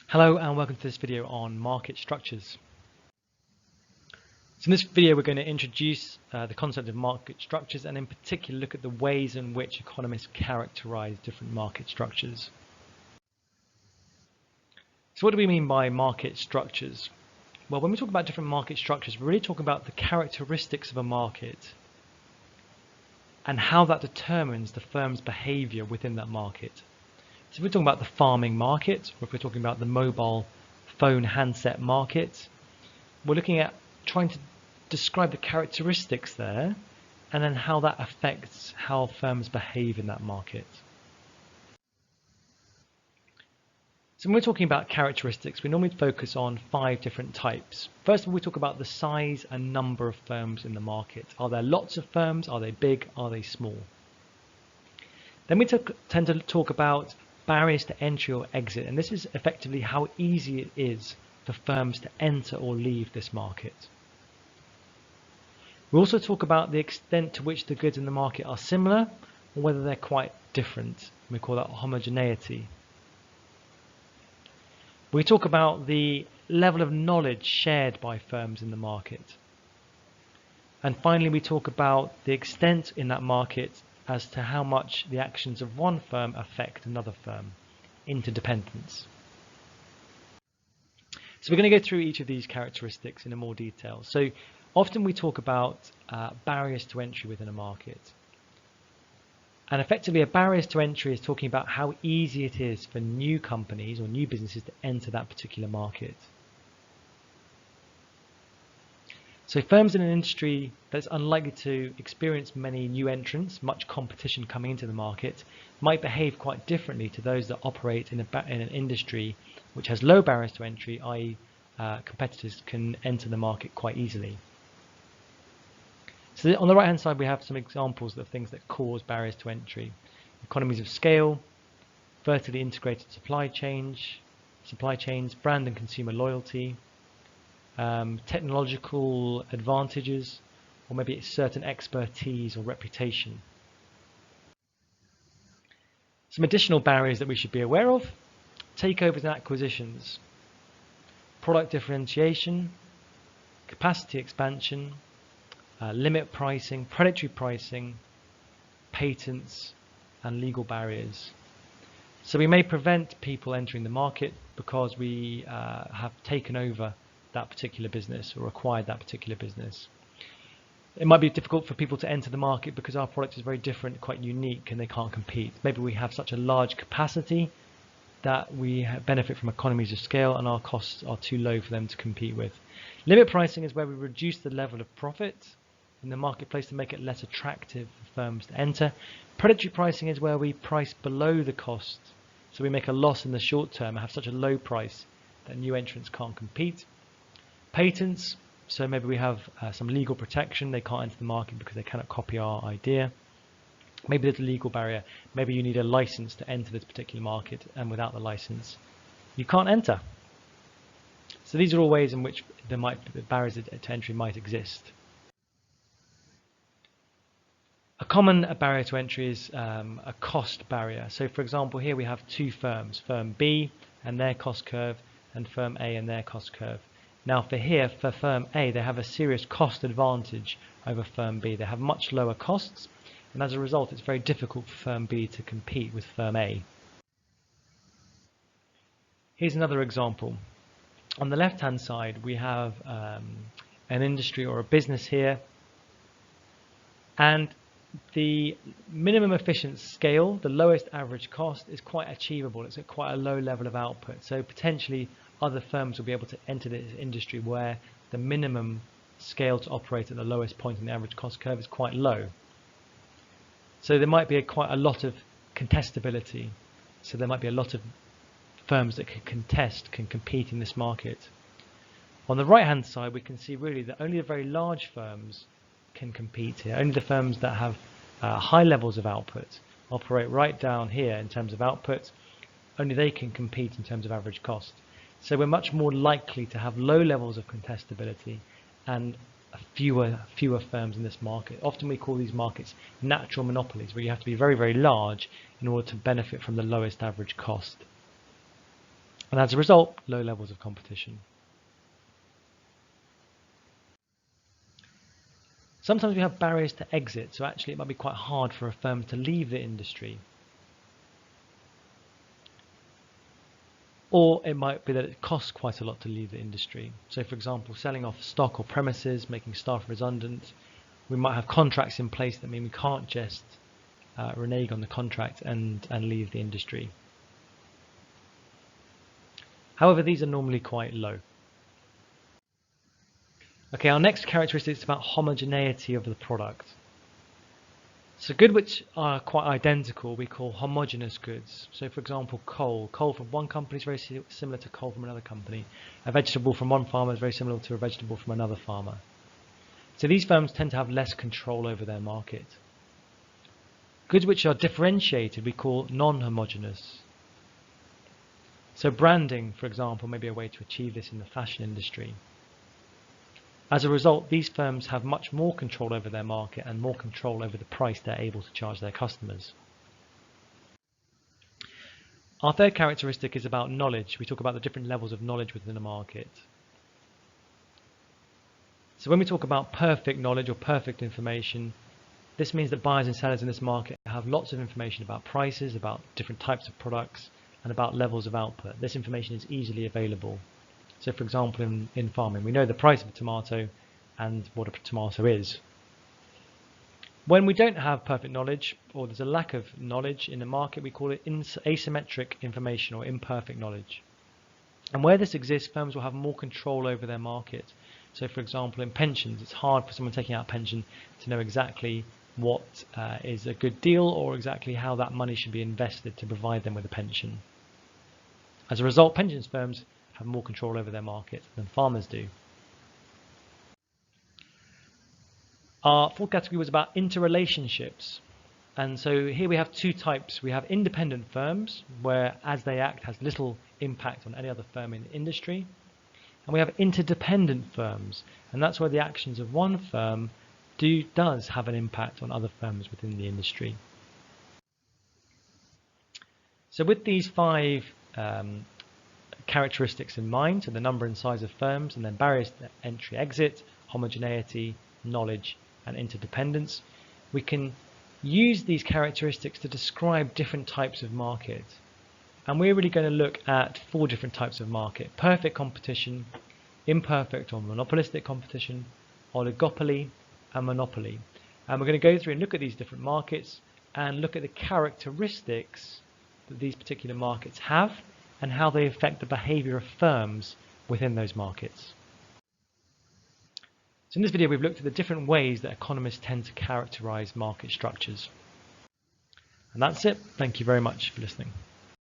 Hello and welcome to this video on market structures. So in this video we're going to introduce the concept of market structures and in particular look at the ways in which economists characterize different market structures. So what do we mean by market structures? Well, when we talk about different market structures, we're really talking about the characteristics of a market and how that determines the firm's behavior within that market. So if we're talking about the farming market, or if we're talking about the mobile phone handset market, we're looking at trying to describe the characteristics there and then how that affects how firms behave in that market. So when we're talking about characteristics, we normally focus on 5 different types. First of all, we talk about the size and number of firms in the market. Are there lots of firms? Are they big? Are they small? Then we tend to talk about barriers to entry or exit, and this is effectively how easy it is for firms to enter or leave this market. We also talk about the extent to which the goods in the market are similar or whether they're quite different. We call that homogeneity. We talk about the level of knowledge shared by firms in the market. And finally, we talk about the extent in that market as to how much the actions of one firm affect another firm, interdependence. So we're going to go through each of these characteristics in more detail. So often we talk about barriers to entry within a market. And effectively a barriers to entry is talking about how easy it is for new companies or new businesses to enter that particular market. So firms in an industry that's unlikely to experience many new entrants, much competition coming into the market, might behave quite differently to those that operate in an industry which has low barriers to entry, i.e. competitors can enter the market quite easily. So on the right hand side we have some examples of things that cause barriers to entry. Economies of scale, vertically integrated supply chains, brand and consumer loyalty, technological advantages, or maybe it's certain expertise or reputation. Some additional barriers that we should be aware of: takeovers and acquisitions, product differentiation, capacity expansion, limit pricing, predatory pricing, patents, and legal barriers. So we may prevent people entering the market because we have taken over that particular business or acquired that particular business. It might be difficult for people to enter the market because our product is very different, quite unique, and they can't compete. Maybe we have such a large capacity that we benefit from economies of scale and our costs are too low for them to compete with. Limit pricing is where we reduce the level of profit in the marketplace to make it less attractive for firms to enter. Predatory pricing is where we price below the cost, so we make a loss in the short term and have such a low price that new entrants can't compete. Patents, so maybe we have some legal protection, they can't enter the market because they cannot copy our idea. Maybe there's a legal barrier, maybe you need a license to enter this particular market, and without the license you can't enter. So these are all ways in which barriers to entry might exist. A common barrier to entry is a cost barrier. So for example, here we have 2 firms, firm B and their cost curve, and firm A and their cost curve. Now for firm A, they have a serious cost advantage over firm B. They have much lower costs, and as a result it's very difficult for firm B to compete with firm A. Here's another example. On the left hand side we have an industry or a business here, and the minimum efficient scale, the lowest average cost, is quite achievable. It's at quite a low level of output, so potentially other firms will be able to enter this industry where the minimum scale to operate at the lowest point in the average cost curve is quite low. So there might be quite a lot of contestability. So there might be a lot of firms that can compete in this market. On the right hand side we can see really that only the very large firms can compete here. Only the firms that have high levels of output operate right down here in terms of output. Only they can compete in terms of average cost. So we're much more likely to have low levels of contestability and fewer firms in this market. Often we call these markets natural monopolies, where you have to be very, very large in order to benefit from the lowest average cost. and as a result, low levels of competition. Sometimes we have barriers to exit, so actually it might be quite hard for a firm to leave the industry. Or it might be that it costs quite a lot to leave the industry. So for example, selling off stock or premises, making staff redundant. We might have contracts in place that mean we can't just renege on the contract and leave the industry. However, these are normally quite low. Okay, our next characteristic is about homogeneity of the product. So goods which are quite identical we call homogeneous goods. So for example, coal. Coal from one company is very similar to coal from another company. A vegetable from one farmer is very similar to a vegetable from another farmer. So these firms tend to have less control over their market. Goods which are differentiated we call non-homogeneous. So branding, for example, may be a way to achieve this in the fashion industry. As a result, these firms have much more control over their market and more control over the price they're able to charge their customers. Our third characteristic is about knowledge. We talk about the different levels of knowledge within a market. So when we talk about perfect knowledge or perfect information, this means that buyers and sellers in this market have lots of information about prices, about different types of products, and about levels of output. This information is easily available. So for example, in farming, we know the price of a tomato and what a tomato is. When we don't have perfect knowledge, or there's a lack of knowledge in the market, we call it asymmetric information or imperfect knowledge. And where this exists, firms will have more control over their market. So for example, in pensions, it's hard for someone taking out a pension to know exactly what is a good deal or exactly how that money should be invested to provide them with a pension. As a result, pensions firms have more control over their market than farmers do. Our fourth category was about interrelationships. And so here we have two types. We have independent firms, where as they act has little impact on any other firm in the industry. And we have interdependent firms, and that's where the actions of one firm does have an impact on other firms within the industry. So with these five characteristics in mind, so the number and size of firms, and then barriers to entry exit, homogeneity, knowledge, and interdependence, we can use these characteristics to describe different types of market. And we're really going to look at four different types of market: perfect competition, imperfect or monopolistic competition, oligopoly, and monopoly. And we're going to go through and look at these different markets and look at the characteristics that these particular markets have and how they affect the behavior of firms within those markets. So in this video, we've looked at the different ways that economists tend to characterize market structures. And that's it. Thank you very much for listening.